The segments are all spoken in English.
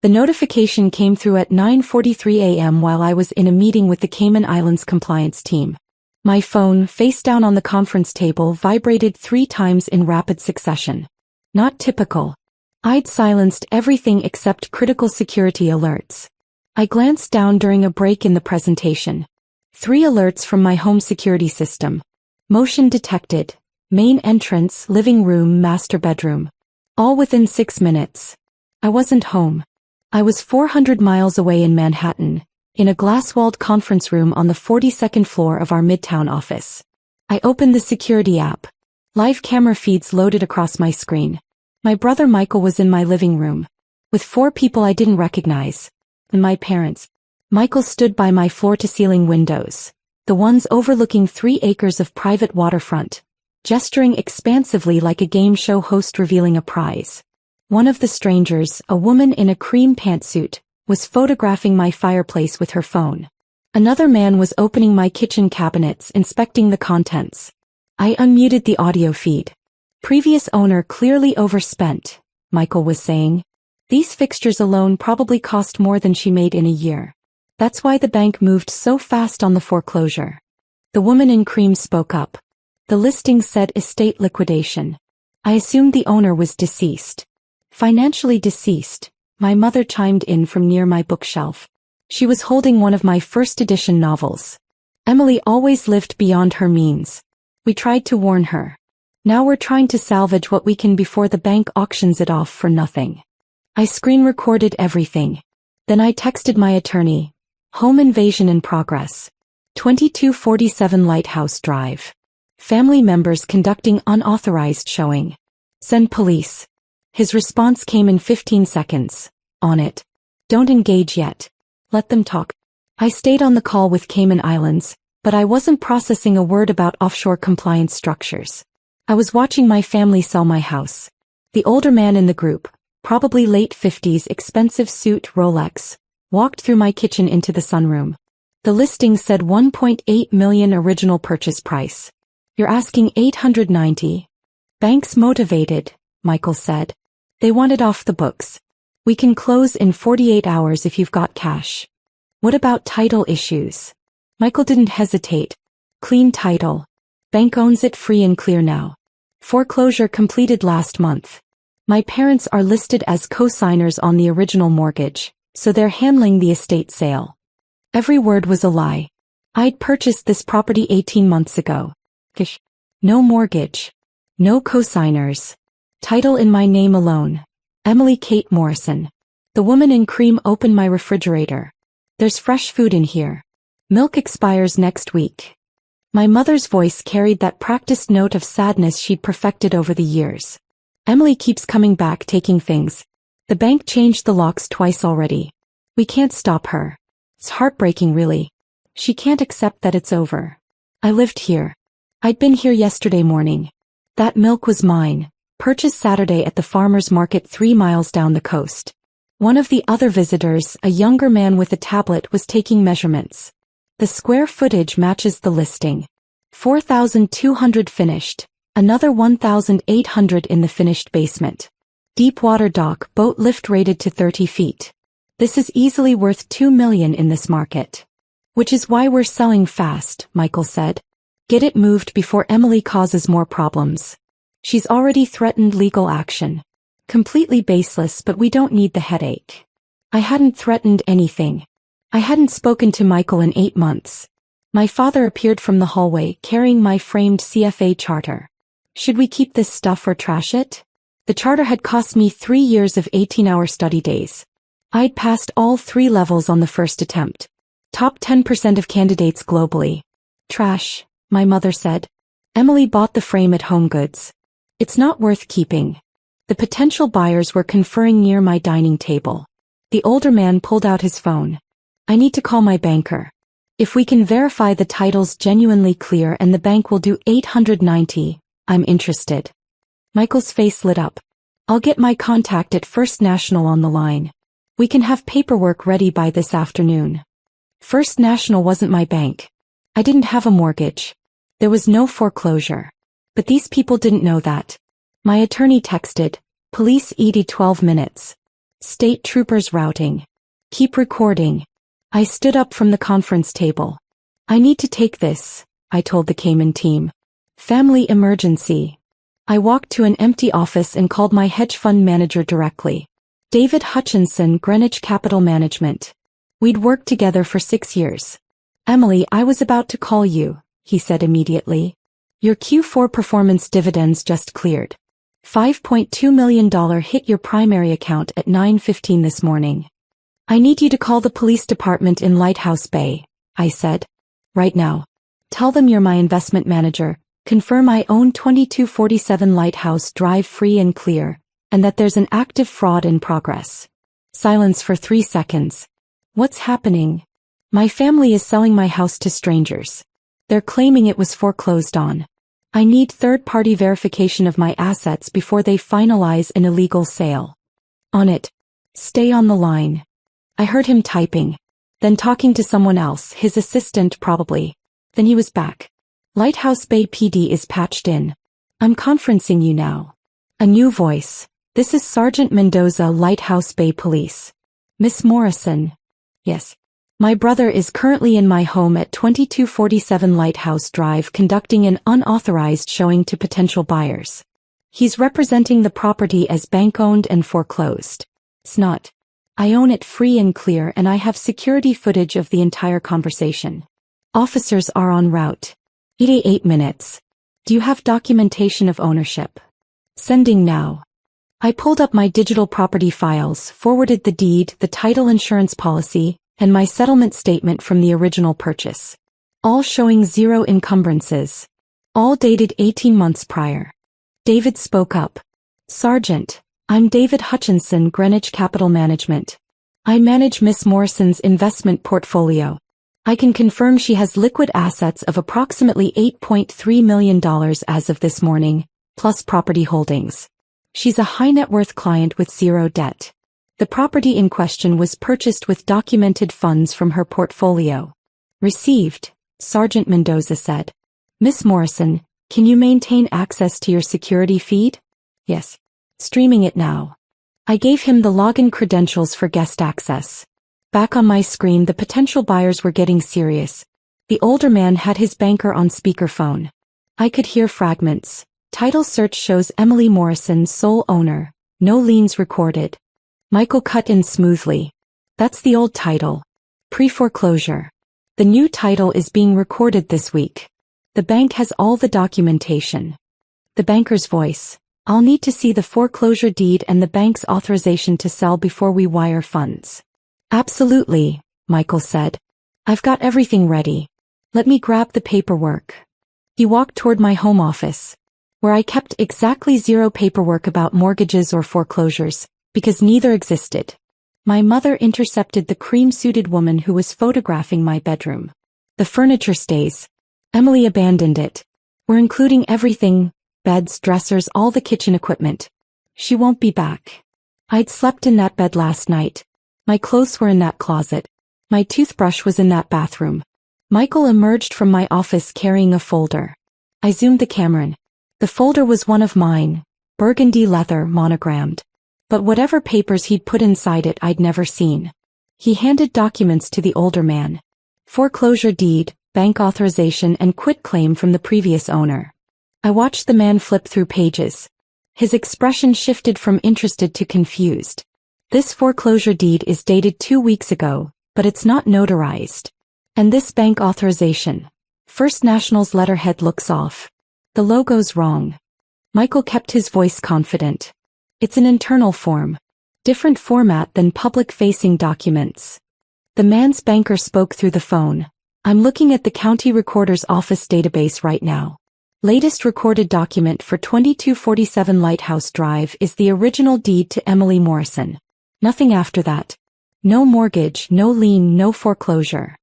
The notification came through at 9:43 a.m. while I was in a meeting with the Cayman Islands compliance team. My phone, face down on the conference table, vibrated 3 times in rapid succession. Not typical. I'd silenced everything except critical security alerts. I glanced down during a break in the presentation. 3 alerts from my home security system. Motion detected. Main entrance, living room, master bedroom. All within 6 minutes. I wasn't home. I was 400 miles away in Manhattan, in a glass-walled conference room on the 42nd floor of our Midtown office. I opened the security app. Live camera feeds loaded across my screen. My brother Michael was in my living room, with 4 people I didn't recognize, and my parents. Michael stood by my floor-to-ceiling windows, the ones overlooking 3 acres of private waterfront, gesturing expansively like a game show host revealing a prize. One of the strangers, a woman in a cream pantsuit, was photographing my fireplace with her phone. Another man was opening my kitchen cabinets, inspecting the contents. I unmuted the audio feed. Previous owner clearly overspent, Michael was saying. These fixtures alone probably cost more than she made in a year. That's why the bank moved so fast on the foreclosure. The woman in cream spoke up. The listing said estate liquidation. I assumed the owner was deceased. Financially deceased, my mother chimed in from near my bookshelf. She was holding one of my first edition novels. Emily always lived beyond her means. We tried to warn her. Now we're trying to salvage what we can before the bank auctions it off for nothing. I screen recorded everything. Then I texted my attorney. Home invasion in progress. 2247 Lighthouse Drive. Family members conducting unauthorized showing. Send police. His response came in 15 seconds. On it. Don't engage yet. Let them talk. I stayed on the call with Cayman Islands, but I wasn't processing a word about offshore compliance structures. I was watching my family sell my house. The older man in the group, probably late 50s, expensive suit, Rolex, walked through my kitchen into the sunroom. The listing said 1.8 million original purchase price. You're asking 890. Banks motivated, Michael said. They want it off the books. We can close in 48 hours if you've got cash. What about title issues? Michael didn't hesitate. Clean title. Bank owns it free and clear now. Foreclosure completed last month. My parents are listed as co-signers on the original mortgage, so they're handling the estate sale. Every word was a lie. I'd purchased this property 18 months ago. No mortgage. No co-signers. Title in my name alone. Emily Kate Morrison. The woman in cream opened my refrigerator. There's fresh food in here. Milk expires next week. My mother's voice carried that practiced note of sadness she'd perfected over the years. Emily keeps coming back taking things. The bank changed the locks twice already. We can't stop her. It's heartbreaking really. She can't accept that it's over. I lived here. I'd been here yesterday morning. That milk was mine. Purchased Saturday at the farmer's market 3 miles down the coast. One of the other visitors, a younger man with a tablet, was taking measurements. The square footage matches the listing. 4,200 finished, another 1,800 in the finished basement. Deep water dock, boat lift rated to 30 feet. This is easily worth $2 million in this market. Which is why we're selling fast, Michael said. Get it moved before Emily causes more problems. She's already threatened legal action. Completely baseless, but we don't need the headache. I hadn't threatened anything. I hadn't spoken to Michael in 8 months. My father appeared from the hallway carrying my framed CFA charter. Should we keep this stuff or trash it? The charter had cost me 3 years of 18-hour study days. I'd passed all 3 levels on the first attempt. Top 10% of candidates globally. Trash, my mother said. Emily bought the frame at Home Goods. It's not worth keeping. The potential buyers were conferring near my dining table. The older man pulled out his phone. I need to call my banker. If we can verify the title's genuinely clear and the bank will do 890, I'm interested. Michael's face lit up. I'll get my contact at First National on the line. We can have paperwork ready by this afternoon. First National wasn't my bank. I didn't have a mortgage. There was no foreclosure. But these people didn't know that. My attorney texted, police ED 12 minutes. State troopers routing. Keep recording. I stood up from the conference table. I need to take this, I told the Cayman team. Family emergency. I walked to an empty office and called my hedge fund manager directly. David Hutchinson, Greenwich Capital Management. We'd worked together for 6 years. Emily, I was about to call you, he said immediately. Your Q4 performance dividends just cleared. $5.2 million hit your primary account at 9:15 this morning. I need you to call the police department in Lighthouse Bay, I said. Right now. Tell them you're my investment manager, confirm I own 2247 Lighthouse Drive free and clear, and that there's an active fraud in progress. Silence for 3 seconds. What's happening? My family is selling my house to strangers. They're claiming it was foreclosed on. I need third-party verification of my assets before they finalize an illegal sale. On it. Stay on the line. I heard him typing, then talking to someone else, his assistant probably. Then he was back. Lighthouse Bay PD is patched in. I'm conferencing you now. A new voice. This is Sergeant Mendoza, Lighthouse Bay Police. Miss Morrison. Yes. My brother is currently in my home at 2247 Lighthouse Drive conducting an unauthorized showing to potential buyers. He's representing the property as bank-owned and foreclosed. It's not. I own it free and clear and I have security footage of the entire conversation. Officers are en route. 88 minutes. Do you have documentation of ownership? Sending now. I pulled up my digital property files, forwarded the deed, the title insurance policy, and my settlement statement from the original purchase. All showing 0 encumbrances. All dated 18 months prior. David spoke up. Sergeant, I'm David Hutchinson, Greenwich Capital Management. I manage Miss Morrison's investment portfolio. I can confirm she has liquid assets of approximately $8.3 million as of this morning, plus property holdings. She's a high net worth client with 0 debt. The property in question was purchased with documented funds from her portfolio. Received, Sergeant Mendoza said. Miss Morrison, can you maintain access to your security feed? Yes. Streaming it now. I gave him the login credentials for guest access. Back on my screen, the potential buyers were getting serious. The older man had his banker on speakerphone. I could hear fragments. Title search shows Emily Morrison, sole owner. No liens recorded. Michael cut in smoothly. That's the old title. Pre-foreclosure. The new title is being recorded this week. The bank has all the documentation. The banker's voice. I'll need to see the foreclosure deed and the bank's authorization to sell before we wire funds. Absolutely, Michael said. I've got everything ready. Let me grab the paperwork. He walked toward my home office, where I kept exactly 0 paperwork about mortgages or foreclosures, because neither existed. My mother intercepted the cream-suited woman who was photographing my bedroom. The furniture stays. Emily abandoned it. We're including everything, beds, dressers, all the kitchen equipment. She won't be back. I'd slept in that bed last night. My clothes were in that closet. My toothbrush was in that bathroom. Michael emerged from my office carrying a folder. I zoomed the camera in. The folder was one of mine, burgundy leather, monogrammed. But whatever papers he'd put inside it I'd never seen. He handed documents to the older man. Foreclosure deed, bank authorization and quitclaim from the previous owner. I watched the man flip through pages. His expression shifted from interested to confused. This foreclosure deed is dated 2 weeks ago, but it's not notarized. And this bank authorization. First National's letterhead looks off. The logo's wrong. Michael kept his voice confident. It's an internal form. Different format than public-facing documents. The man's banker spoke through the phone. I'm looking at the county recorder's office database right now. Latest recorded document for 2247 Lighthouse Drive is the original deed to Emily Morrison. Nothing after that. No mortgage, no lien, no foreclosure.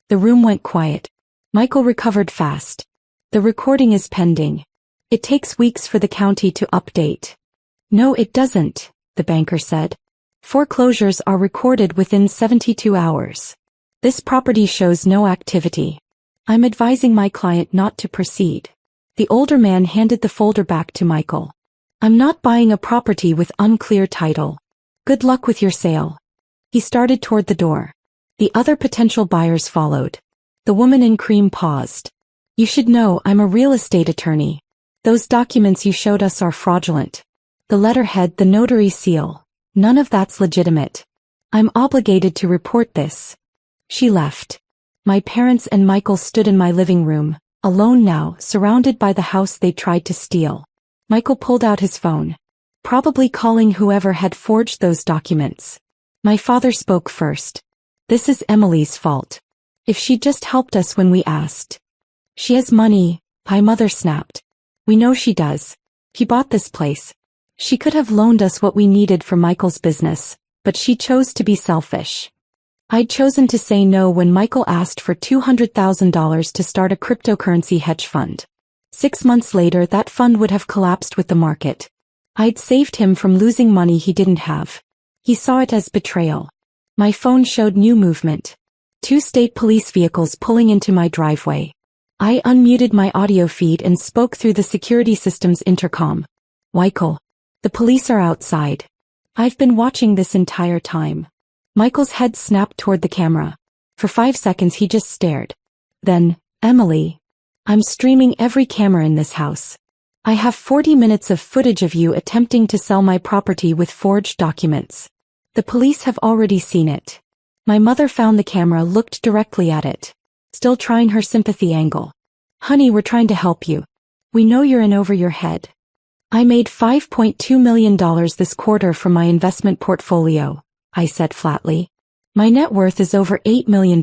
The room went quiet. Michael recovered fast. The recording is pending. It takes weeks for the county to update. No, it doesn't, the banker said. Foreclosures are recorded within 72 hours. This property shows no activity. I'm advising my client not to proceed. The older man handed the folder back to Michael. I'm not buying a property with unclear title. Good luck with your sale. He started toward the door. The other potential buyers followed. The woman in cream paused. You should know I'm a real estate attorney. Those documents you showed us are fraudulent. The letterhead, the notary seal. None of that's legitimate. I'm obligated to report this. She left. My parents and Michael stood in my living room, alone now, surrounded by the house they tried to steal. Michael pulled out his phone. Probably calling whoever had forged those documents. My father spoke first. This is Emily's fault. If she just helped us when we asked. She has money, my mother snapped. We know she does. He bought this place. She could have loaned us what we needed for Michael's business, but she chose to be selfish. I'd chosen to say no when Michael asked for $200,000 to start a cryptocurrency hedge fund. 6 months later, that fund would have collapsed with the market. I'd saved him from losing money he didn't have. He saw it as betrayal. My phone showed new movement. 2 state police vehicles pulling into my driveway. I unmuted my audio feed and spoke through the security system's intercom. Michael. The police are outside. I've been watching this entire time. Michael's head snapped toward the camera. For 5 seconds he just stared. Then, Emily. I'm streaming every camera in this house. I have 40 minutes of footage of you attempting to sell my property with forged documents. The police have already seen it. My mother found the camera, looked directly at it. Still trying her sympathy angle. Honey, we're trying to help you. We know you're in over your head. I made $5.2 million this quarter from my investment portfolio, I said flatly. My net worth is over $8 million.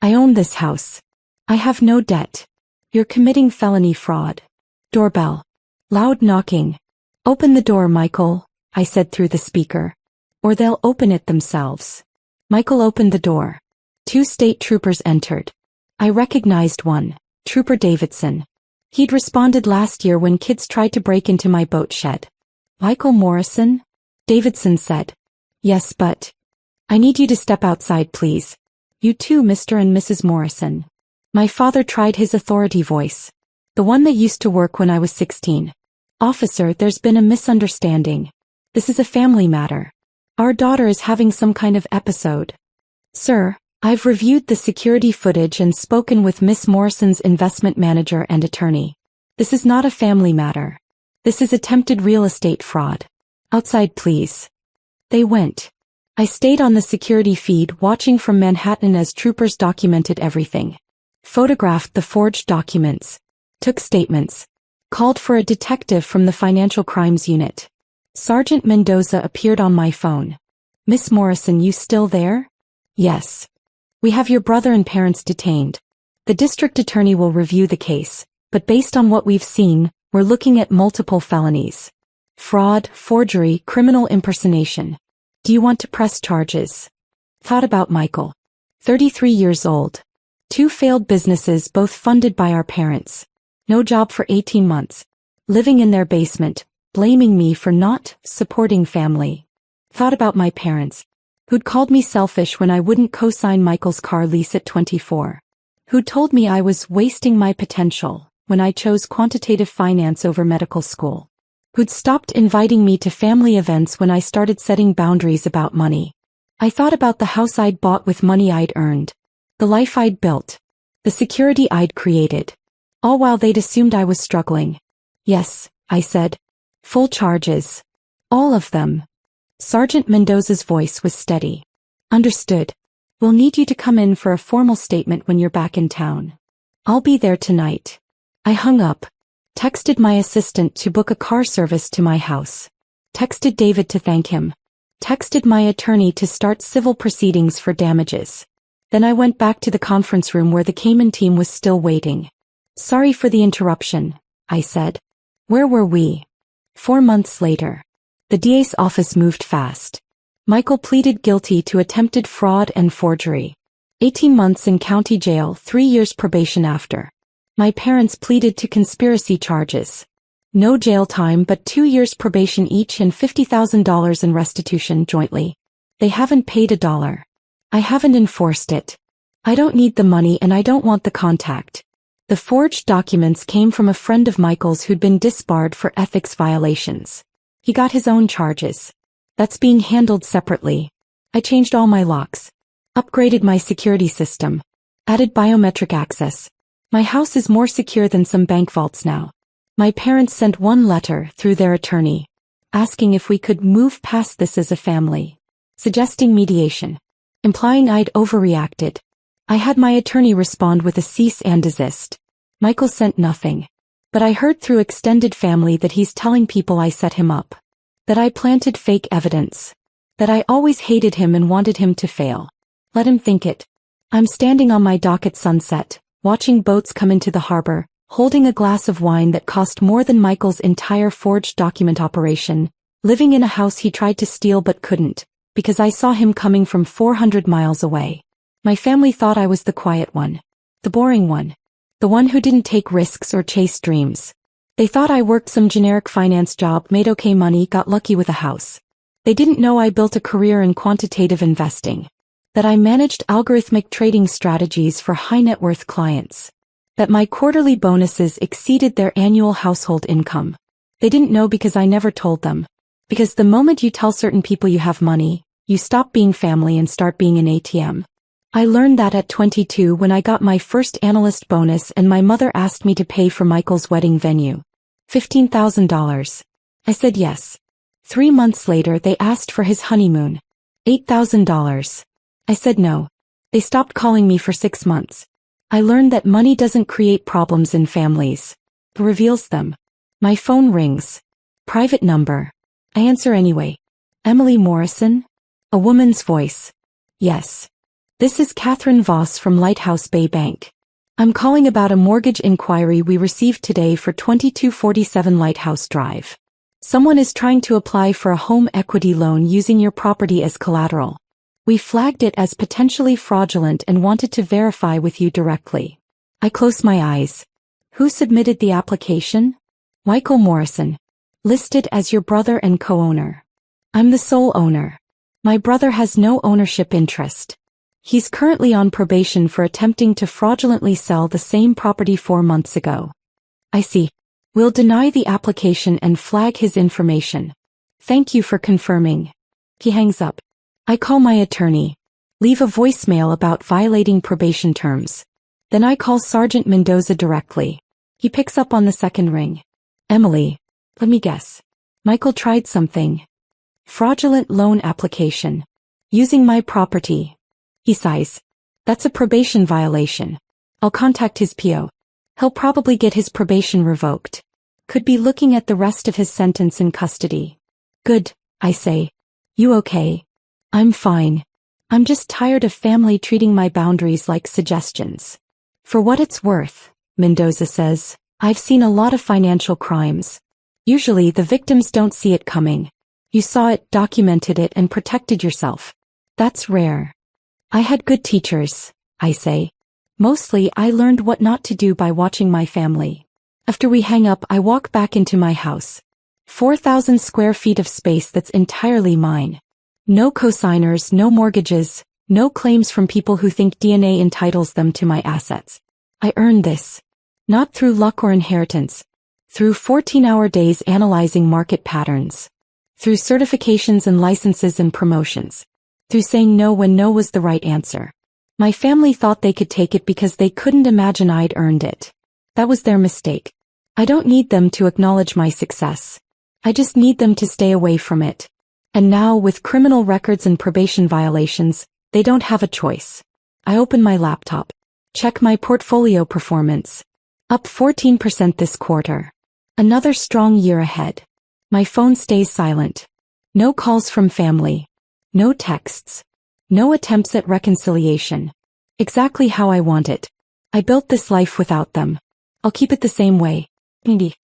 I own this house. I have no debt. You're committing felony fraud. Doorbell. Loud knocking. Open the door, Michael, I said through the speaker. Or they'll open it themselves. Michael opened the door. 2 state troopers entered. I recognized one, Trooper Davidson. He'd responded last year when kids tried to break into my boat shed. Michael Morrison? Davidson said. Yes, but I need you to step outside, please. You too, Mr. and Mrs. Morrison. My father tried his authority voice. The one that used to work when I was 16. Officer, there's been a misunderstanding. This is a family matter. Our daughter is having some kind of episode. Sir, I've reviewed the security footage and spoken with Miss Morrison's investment manager and attorney. This is not a family matter. This is attempted real estate fraud. Outside, please. They went. I stayed on the security feed watching from Manhattan as troopers documented everything. Photographed the forged documents. Took statements. Called for a detective from the Financial Crimes Unit. Sergeant Mendoza appeared on my phone. Miss Morrison, you still there? Yes. We have your brother and parents detained. The district attorney will review the case, but based on what we've seen, we're looking at multiple felonies. Fraud, forgery, criminal impersonation. Do you want to press charges? Thought about Michael. 33 years old. 2 failed businesses, both funded by our parents. No job for 18 months. Living in their basement, blaming me for not supporting family. Thought about my parents. Who'd called me selfish when I wouldn't co-sign Michael's car lease at 24. Who'd told me I was wasting my potential when I chose quantitative finance over medical school. Who'd stopped inviting me to family events when I started setting boundaries about money. I thought about the house I'd bought with money I'd earned. The life I'd built. The security I'd created. All while they'd assumed I was struggling. Yes, I said. Full charges. All of them. Sergeant Mendoza's voice was steady. Understood. We'll need you to come in for a formal statement when you're back in town. I'll be there tonight. I hung up. Texted my assistant to book a car service to my house. Texted David to thank him. Texted my attorney to start civil proceedings for damages. Then I went back to the conference room where the Cayman team was still waiting. Sorry for the interruption, I said. Where were we? 4 months later. The DA's office moved fast. Michael pleaded guilty to attempted fraud and forgery. 18 months in county jail, 3 years probation after. My parents pleaded to conspiracy charges. No jail time but 2 years probation each and $50,000 in restitution jointly. They haven't paid a dollar. I haven't enforced it. I don't need the money and I don't want the contact. The forged documents came from a friend of Michael's who'd been disbarred for ethics violations. He got his own charges. That's being handled separately. I changed all my locks. Upgraded my security system. Added biometric access. My house is more secure than some bank vaults now. My parents sent one letter through their attorney, asking if we could move past this as a family, suggesting mediation, implying I'd overreacted. I had my attorney respond with a cease and desist. Michael sent nothing. But I heard through extended family that he's telling people I set him up. That I planted fake evidence. That I always hated him and wanted him to fail. Let him think it. I'm standing on my dock at sunset, watching boats come into the harbor, holding a glass of wine that cost more than Michael's entire forged document operation, living in a house he tried to steal but couldn't, because I saw him coming from 400 miles away. My family thought I was the quiet one. The boring one. The one who didn't take risks or chase dreams. They thought I worked some generic finance job, made okay money, got lucky with a house. They didn't know I built a career in quantitative investing. That I managed algorithmic trading strategies for high-net-worth clients. That my quarterly bonuses exceeded their annual household income. They didn't know because I never told them. Because the moment you tell certain people you have money, you stop being family and start being an ATM. I learned that at 22 when I got my first analyst bonus and my mother asked me to pay for Michael's wedding venue. $15,000. I said yes. 3 months later they asked for his honeymoon. $8,000. I said no. They stopped calling me for 6 months. I learned that money doesn't create problems in families. It reveals them. My phone rings. Private number. I answer anyway. Emily Morrison? A woman's voice. Yes. This is Catherine Voss from Lighthouse Bay Bank. I'm calling about a mortgage inquiry we received today for 2247 Lighthouse Drive. Someone is trying to apply for a home equity loan using your property as collateral. We flagged it as potentially fraudulent and wanted to verify with you directly. I close my eyes. Who submitted the application? Michael Morrison. Listed as your brother and co-owner. I'm the sole owner. My brother has no ownership interest. He's currently on probation for attempting to fraudulently sell the same property 4 months ago. I see. We'll deny the application and flag his information. Thank you for confirming. He hangs up. I call my attorney. Leave a voicemail about violating probation terms. Then I call Sergeant Mendoza directly. He picks up on the second ring. Emily. Let me guess. Michael tried something. Fraudulent loan application. Using my property. He sighs. That's a probation violation. I'll contact his PO. He'll probably get his probation revoked. Could be looking at the rest of his sentence in custody. Good, I say. You okay? I'm fine. I'm just tired of family treating my boundaries like suggestions. For what it's worth, Mendoza says, I've seen a lot of financial crimes. Usually the victims don't see it coming. You saw it, documented it, and protected yourself. That's rare. I had good teachers, I say. Mostly I learned what not to do by watching my family. After we hang up, I walk back into my house. 4,000 square feet of space that's entirely mine. No cosigners, no mortgages, no claims from people who think DNA entitles them to my assets. I earned this. Not through luck or inheritance. Through 14-hour days analyzing market patterns. Through certifications and licenses and promotions. Through saying no when no was the right answer. My family thought they could take it because they couldn't imagine I'd earned it. That was their mistake. I don't need them to acknowledge my success. I just need them to stay away from it. And now, with criminal records and probation violations, they don't have a choice. I open my laptop. Check my portfolio performance. Up 14% this quarter. Another strong year ahead. My phone stays silent. No calls from family. No texts. No attempts at reconciliation. Exactly how I want it. I built this life without them. I'll keep it the same way. Maybe.